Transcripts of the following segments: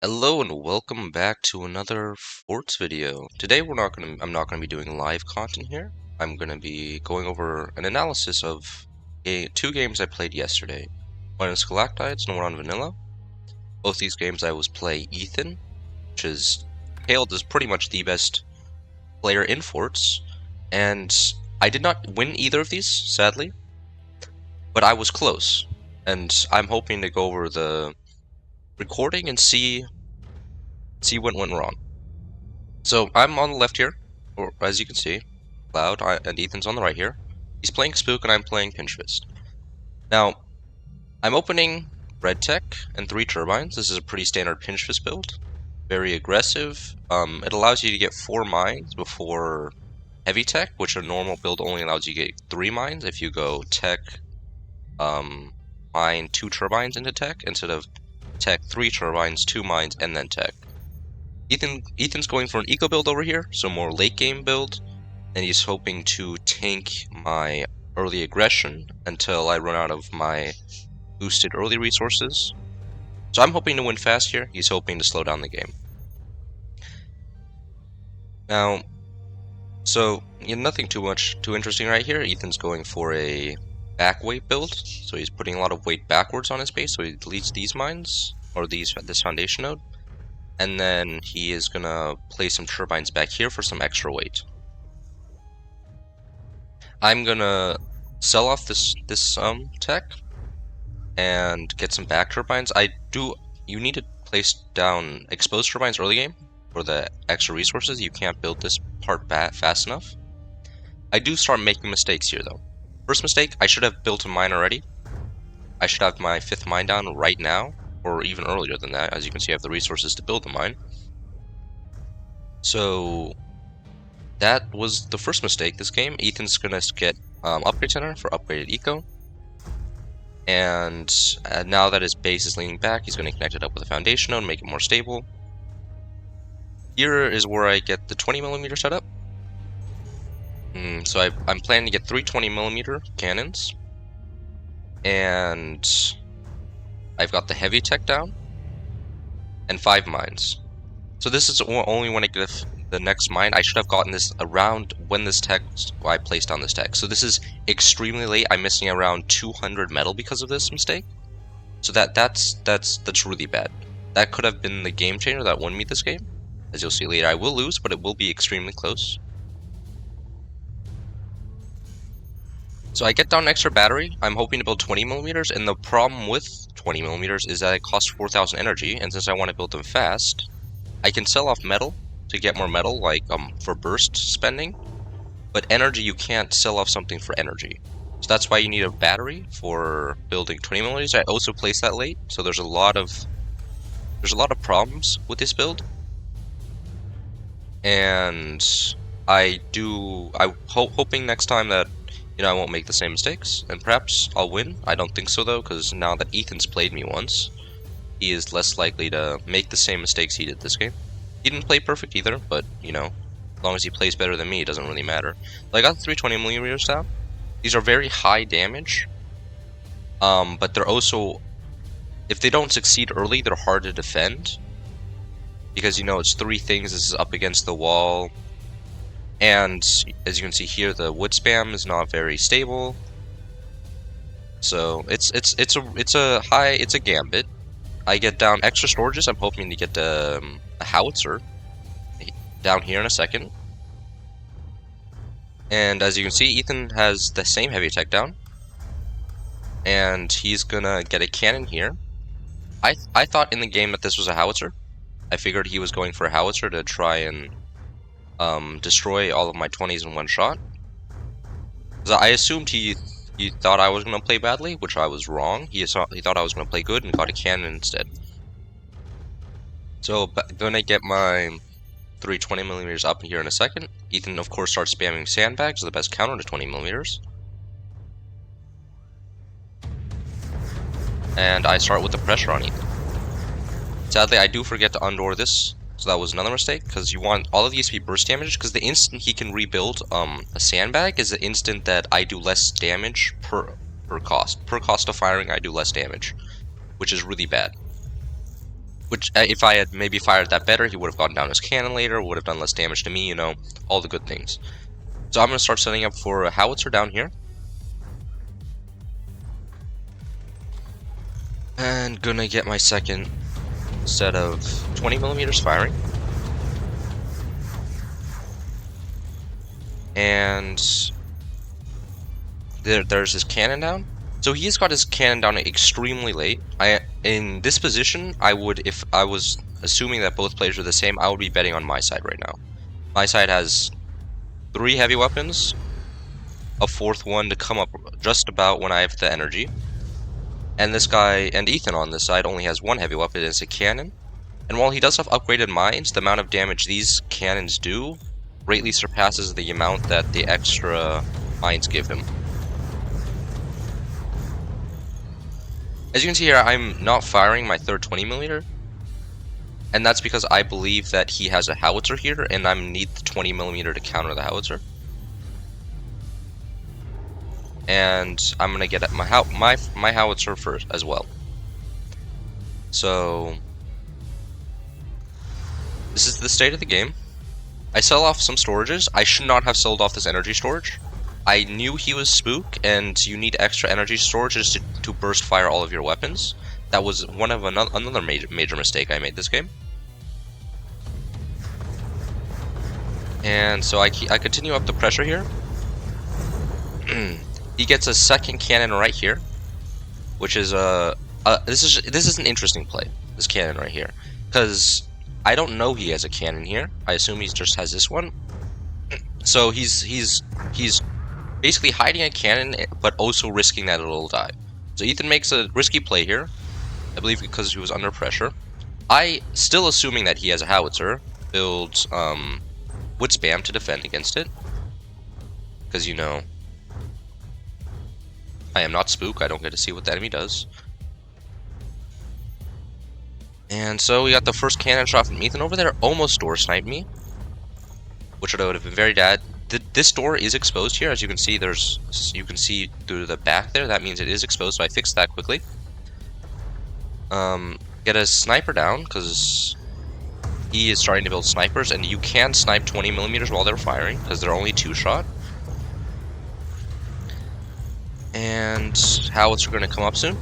Hello and welcome back to another Forts video. Today I'm not gonna be doing live content here. I'm gonna be going over an analysis of two games I played yesterday. One on Stalactites and one on Vanilla. Both these games I was play EtaN, which is hailed as pretty much the best player in Forts, and I did not win either of these, sadly, but I was close. And I'm hoping to go over the recording and see what went wrong. So I'm on the left here, or as you can see, Cloud, and EtaN's on the right here. He's playing Spook and I'm playing Pinch Fist. Now, I'm opening Red Tech and 3 Turbines. This is a pretty standard Pinch Fist build. Very aggressive. It allows you to get 4 mines before Heavy Tech, which a normal build only allows you to get 3 mines if you go Tech, mine 2 Turbines into Tech, instead of Tech 3 Turbines, 2 mines, and then Tech. EtaN's going for an eco build over here, so more late game build, and he's hoping to tank my early aggression until I run out of my boosted early resources. So I'm hoping to win fast here, he's hoping to slow down the game. Now, so nothing too interesting right here. EtaN's going for a back weight build, so he's putting a lot of weight backwards on his base, so he deletes these mines, or this foundation node. And then he is gonna place some turbines back here for some extra weight. I'm gonna sell off this tech and get some back turbines. You need to place down exposed turbines early game for the extra resources. You can't build this part fast enough. I do start making mistakes here though. First mistake, I should have built a mine already. I should have my 5th mine down right now, or even earlier than that. As you can see, I have the resources to build the mine. So that was the first mistake this game. EtaN's gonna get upgrade center for upgraded eco, and now that his base is leaning back, he's gonna connect it up with a foundation node and make it more stable. Here is where I get the 20mm setup. So I'm planning to get 3 20mm cannons, and I've got the heavy tech down, and 5 mines. So this is only when I get the next mine. I should have gotten this around when this tech, I placed on this tech. So this is extremely late. I'm missing around 200 metal because of this mistake. So that's really bad. That could have been the game changer that won me this game. As you'll see later, I will lose, but it will be extremely close. So I get down an extra battery. I'm hoping to build 20mm, and the problem with 20mm is that it costs 4,000 energy, and since I want to build them fast, I can sell off metal to get more metal, like for burst spending, but energy, you can't sell off something for energy. So that's why you need a battery for building 20mm. I also placed that late, so there's a lot of problems with this build, and I'm hoping next time that I won't make the same mistakes, and perhaps I'll win. I don't think so though, because now that EtaN's played me once, he is less likely to make the same mistakes he did this game. He didn't play perfect either, but as long as he plays better than me, it doesn't really matter. But I got the 320mm down. These are very high damage, but they're also, if they don't succeed early, they're hard to defend, because it's 3 things. This is up against the wall. And as you can see here, the wood spam is not very stable. So it's a gambit. I get down extra storages. I'm hoping to get a howitzer down here in a second. And as you can see, EtaN has the same heavy tech down, and he's gonna get a cannon here. I thought in the game that this was a howitzer. I figured he was going for a howitzer to try and destroy all of my 20s in one shot. I assumed he thought I was going to play badly, which I was wrong. He thought I was going to play good and got a cannon instead. So gonna get my 3 20mm up here in a second. EtaN of course starts spamming sandbags, the best counter to 20mm. And I start with the pressure on EtaN. Sadly, I do forget to undoor this. So that was another mistake, because you want all of these to be burst damage, because the instant he can rebuild a sandbag is the instant that I do less damage per cost. Per cost of firing, I do less damage, which is really bad. Which, if I had maybe fired that better, he would have gotten down his cannon later, would have done less damage to me, you know, all the good things. So I'm going to start setting up for a howitzer down here. And gonna get my second set of 20mm firing. And there's his cannon down. So he's got his cannon down extremely late. In this position, I would, if I was assuming that both players are the same, I would be betting on my side right now. My side has 3 heavy weapons, a 4th one to come up just about when I have the energy. And this guy, and EtaN on this side, only has 1 heavy weapon, it's a cannon. And while he does have upgraded mines, the amount of damage these cannons do greatly surpasses the amount that the extra mines give him. As you can see here, I'm not firing my 3rd 20mm, and that's because I believe that he has a howitzer here, and I need the 20mm to counter the howitzer. And I'm gonna get my howitzer first as well. So this is the state of the game. I sell off some storages. I should not have sold off this energy storage. I knew he was spook, and you need extra energy storages to burst fire all of your weapons. That was one of another major mistake I made this game. And so I continue up the pressure here. He gets a second cannon right here, which is this is an interesting play. This cannon right here, because I don't know he has a cannon here. I assume he just has this one. So he's basically hiding a cannon, but also risking that it'll die. So EtaN makes a risky play here, I believe because he was under pressure. I, still assuming that he has a howitzer, builds wood spam to defend against it, because, you know, I am not spook, I don't get to see what the enemy does. And so we got the first cannon shot from EtaN over there, almost door sniped me, which would have been very bad. This door is exposed here, as you can see. You can see through the back there. That means it is exposed, so I fixed that quickly. Get a sniper down, because he is starting to build snipers, and you can snipe 20mm while they're firing, because they're only 2-shot. And howitzer are going to come up soon.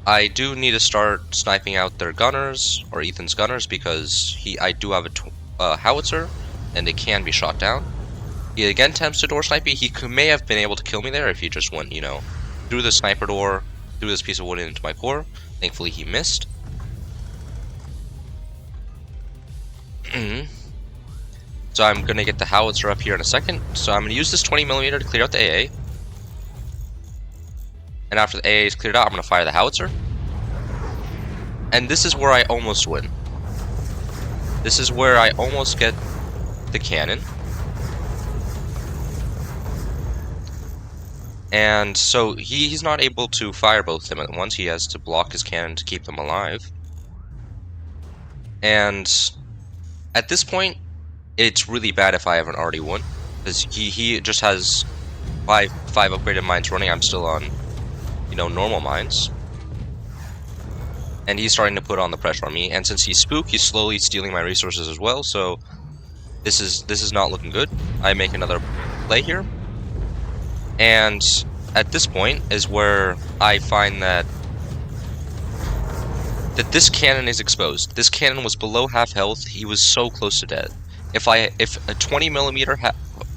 I do need to start sniping out their gunners, or EtaN's gunners, because I do have a howitzer, and it can be shot down. He again attempts to door snipe me. He may have been able to kill me there if he just went, you know, through the sniper door, threw this piece of wood into my core. Thankfully he missed. So I'm going to get the howitzer up here in a second. So I'm going to use this 20mm to clear out the AA. And after the AA is cleared out, I'm going to fire the howitzer. And this is where I almost win. This is where I almost get the cannon. And so he's not able to fire both of them at once. He has to block his cannon to keep them alive. And at this point, it's really bad if I haven't already won, because he just has five upgraded mines running. I'm still on, you know, normal mines, and he's starting to put on the pressure on me. And since he's spook, he's slowly stealing my resources as well. So this is not looking good. I make another play here, and at this point is where I find that this cannon is exposed. This cannon was below half health. He was so close to death. If a 20mm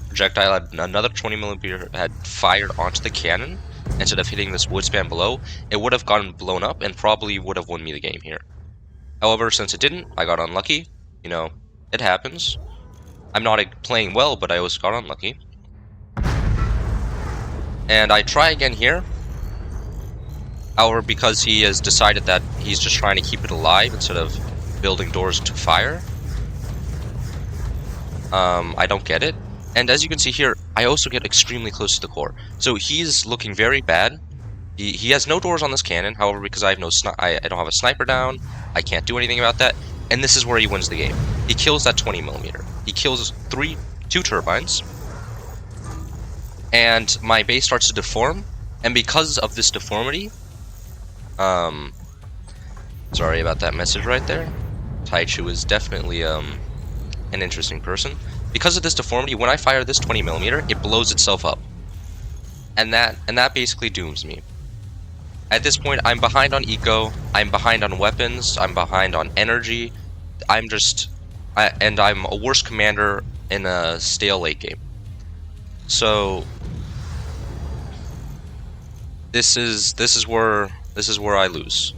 projectile had another 20mm had fired onto the cannon instead of hitting this wood span below, it would have gotten blown up and probably would have won me the game here. However, since it didn't, I got unlucky. You know, it happens. I'm not playing well, but I always got unlucky. And I try again here. However, because he has decided that he's just trying to keep it alive instead of building doors to fire, I don't get it. And as you can see here, I also get extremely close to the core. So he's looking very bad. He has no doors on this cannon. However, because I have I don't have a sniper down, I can't do anything about that. And this is where he wins the game. He kills that 20mm. He kills two turbines. And my base starts to deform. And because of this deformity, Sorry about that message right there. Taichu is definitely an interesting person. Because of this deformity, when I fire this 20mm, it blows itself up. And that basically dooms me. At this point, I'm behind on eco, I'm behind on weapons, I'm behind on energy. I'm a worse commander in a stale late game. So this is where I lose.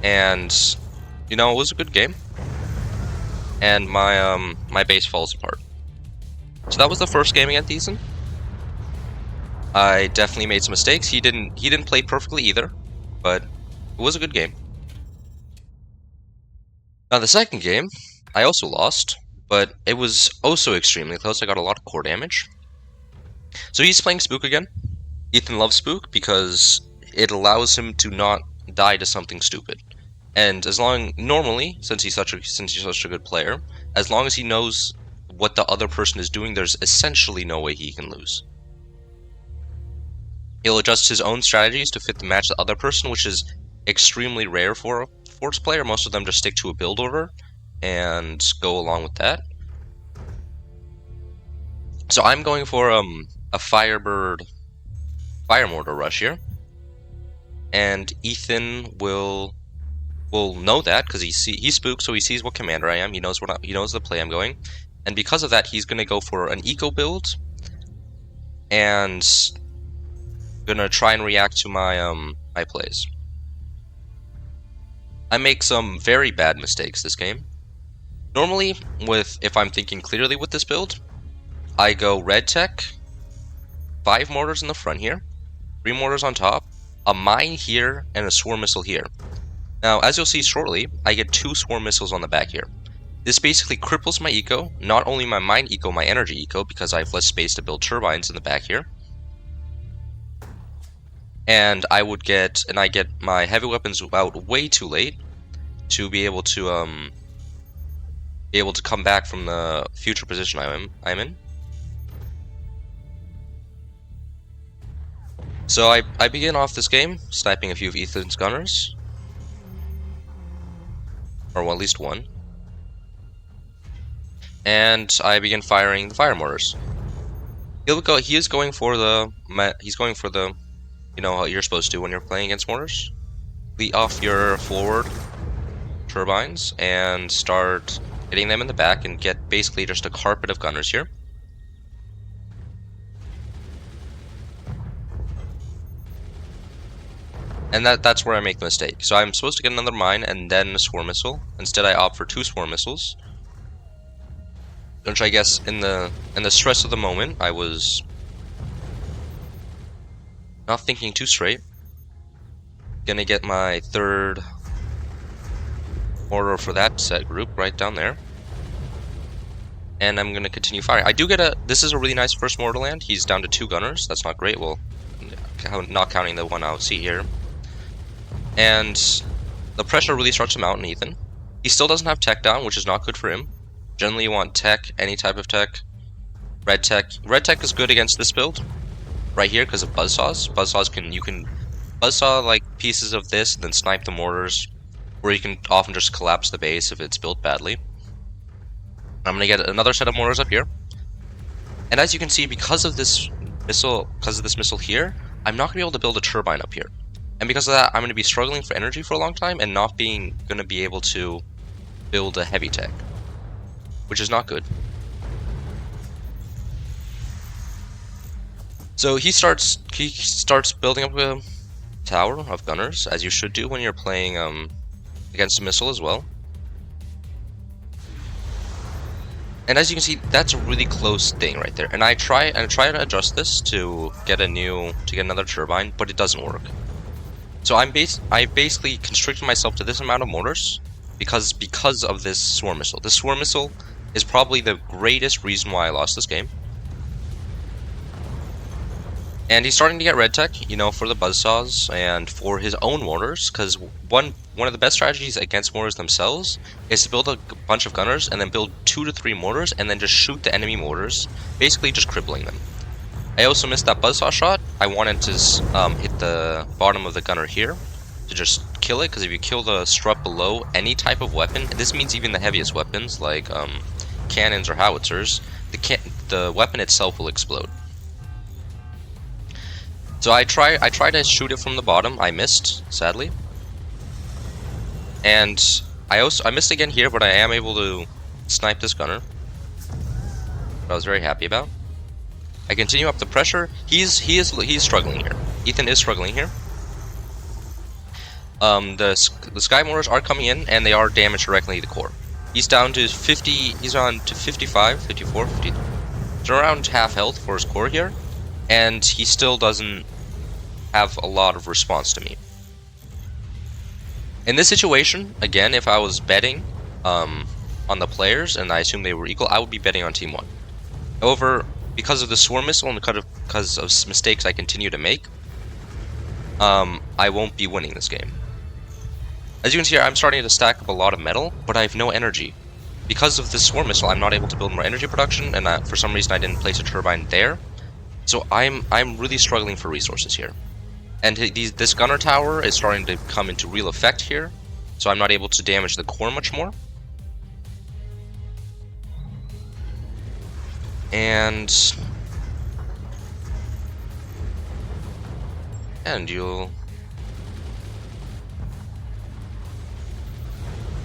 And you know, it was a good game. And my base falls apart. So that was the first game against EtaN. I definitely made some mistakes. He didn't play perfectly either, but it was a good game. Now the second game, I also lost, but it was also extremely close. I got a lot of core damage. So he's playing Spook again. EtaN loves Spook because it allows him to not die to something stupid. And normally, since he's such a good player, as long as he knows what the other person is doing, there's essentially no way he can lose. He'll adjust his own strategies to fit the match the other person, which is extremely rare for a Forts player. Most of them just stick to a build order and go along with that. So I'm going for a Firebird Fire Mortar rush here, and EtaN will know that because he's spooked, so he sees what commander I am. He knows he knows the play I'm going, and because of that, he's gonna go for an eco build and gonna try and react to my my plays. I make some very bad mistakes this game. Normally, if I'm thinking clearly with this build, I go red tech, 5 mortars in the front here, 3 mortars on top, a mine here, and a swarm missile here. Now, as you'll see shortly, I get 2 swarm missiles on the back here. This basically cripples my eco, not only my mine eco, my energy eco, because I have less space to build turbines in the back here. And I get my heavy weapons out way too late to be able to come back from the future position I'm in. So I begin off this game sniping a few of EtaN's gunners, or well, at least one, and I begin firing the fire mortars. He is going for the you know how you're supposed to when you're playing against mortars. Lead off your forward turbines and start hitting them in the back and get basically just a carpet of gunners here. And that's where I make the mistake. So I'm supposed to get another mine and then a swarm missile. Instead I opt for 2 swarm missiles, which I guess in the stress of the moment I was not thinking too straight. Gonna get my 3rd mortar for that set group right down there, and I'm gonna continue firing. I do get this is a really nice first mortar land. He's down to 2 gunners. That's not great. Well, not counting the one I'll see here. And the pressure really starts him out in EtaN. He still doesn't have tech down, which is not good for him. Generally you want tech, any type of tech. Red tech. Red tech is good against this build right here because of buzzsaws. You can buzzsaw like pieces of this and then snipe the mortars, or you can often just collapse the base if it's built badly. I'm gonna get another set of mortars up here. And as you can see, because of this missile here, I'm not gonna be able to build a turbine up here. And because of that, I'm gonna be struggling for energy for a long time and not gonna be able to build a heavy tech, which is not good. So he starts building up a tower of gunners, as you should do when you're playing against a missile as well. And as you can see, that's a really close thing right there. And I try to adjust this to get another turbine, but it doesn't work. So I basically constricted myself to this amount of mortars because of this swarm missile. This swarm missile is probably the greatest reason why I lost this game. And he's starting to get red tech, you know, for the buzzsaws and for his own mortars, because one of the best strategies against mortars themselves is to build a bunch of gunners and then build 2 to 3 mortars and then just shoot the enemy mortars, basically just crippling them. I also missed that buzzsaw shot. I wanted to hit the bottom of the gunner here to just kill it, because if you kill the strut below any type of weapon, this means even the heaviest weapons like cannons or howitzers, the weapon itself will explode. So I try to shoot it from the bottom. I missed, sadly, and I missed again here, but I am able to snipe this gunner. What I was very happy about. I continue up the pressure. He's struggling here. EtaN is struggling here. The sky mortars are coming in, and they are damaged directly to the core. He's down to 50. He's on to 55, 54, 50. He's around half health for his core here, and he still doesn't have a lot of response to me. In this situation, again, if I was betting on the players, and I assume they were equal, I would be betting on Team 1. However, because of the swarm missile and because of mistakes I continue to make, I won't be winning this game. As you can see here, I'm starting to stack up a lot of metal, but I have no energy. Because of this swarm missile, I'm not able to build more energy production, and for some reason I didn't place a turbine there. So I'm really struggling for resources here. And this gunner tower is starting to come into real effect here, so I'm not able to damage the core much more. And you'll...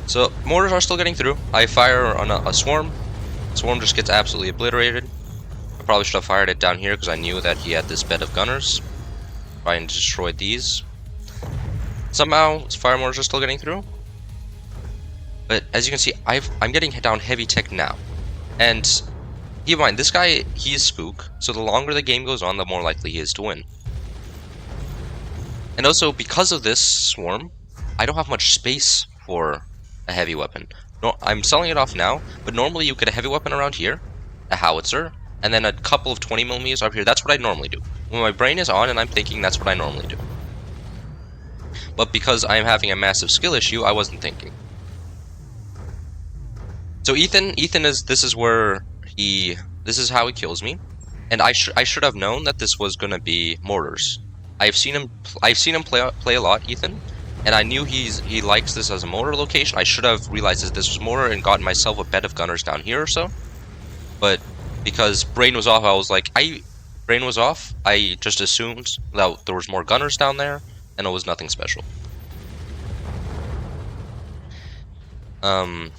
So, mortars are still getting through. I fire on a swarm. Swarm just gets absolutely obliterated. I probably should have fired it down here because I knew that he had this bed of gunners. Trying to destroy these. Somehow, fire mortars are still getting through. But as you can see, I'm getting down heavy tech now. And keep in mind, this guy, he is spook. So the longer the game goes on, the more likely he is to win. And also, because of this swarm, I don't have much space for a heavy weapon. No, I'm selling it off now, but normally you get a heavy weapon around here, a howitzer, and then a couple of 20mm up here. That's what I normally do. When my brain is on and I'm thinking, that's what I normally do. But because I'm having a massive skill issue, I wasn't thinking. So EtaN this is how he kills me, and I should have known that this was gonna be mortars. I've seen him play a lot, EtaN, and I knew he likes this as a mortar location. I should have realized that this was mortar and gotten myself a bed of gunners down here or so. But because brain was off, brain was off. I just assumed that there was more gunners down there, and it was nothing special. As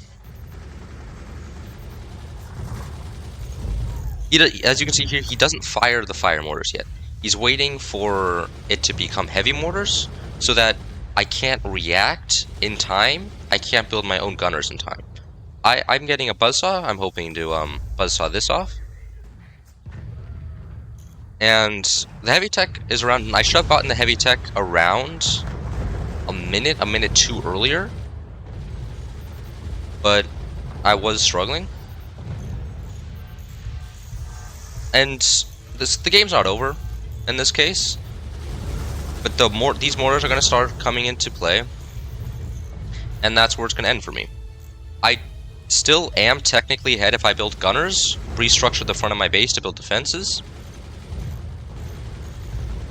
you can see here, he doesn't fire the fire mortars yet. He's waiting for it to become heavy mortars, so that I can't react in time. I can't build my own gunners in time. I'm getting a buzzsaw. I'm hoping to buzzsaw this off. And the heavy tech is around. I should have gotten the heavy tech around a minute too earlier. But I was struggling. And the game's not over in this case. But these mortars are going to start coming into play. And that's where it's going to end for me. I still am technically ahead if I build gunners, restructure the front of my base to build defenses.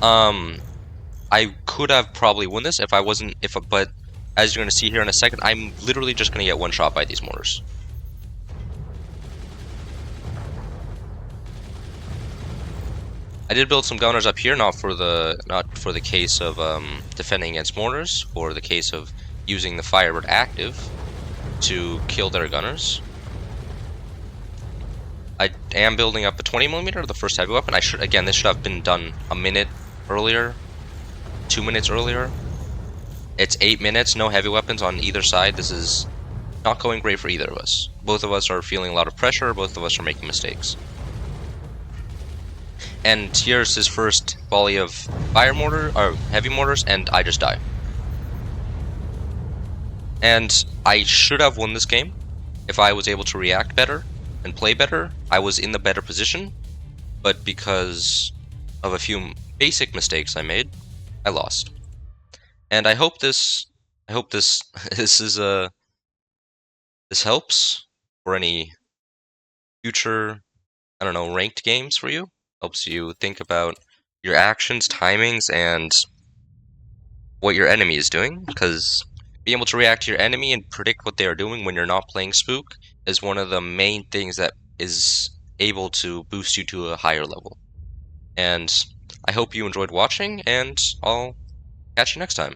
I could have probably won this but as you're going to see here in a second, I'm literally just going to get one shot by these mortars. I did build some gunners up here, not for the case of defending against mortars, for the case of using the Firebird active to kill their gunners. I am building up a 20mm, the first heavy weapon. This should have been done a minute earlier, 2 minutes earlier. It's 8 minutes, no heavy weapons on either side. This is not going great for either of us. Both of us are feeling a lot of pressure, both of us are making mistakes. And here's his first volley of fire mortar, or heavy mortars, and I just die. And I should have won this game if I was able to react better and play better. I was in the better position, but because of a few basic mistakes I made, I lost. And I hope this helps for any future, I don't know, ranked games for you. Helps you think about your actions, timings, and what your enemy is doing, because being able to react to your enemy and predict what they are doing when you're not playing Spook is one of the main things that is able to boost you to a higher level. And I hope you enjoyed watching, and I'll catch you next time.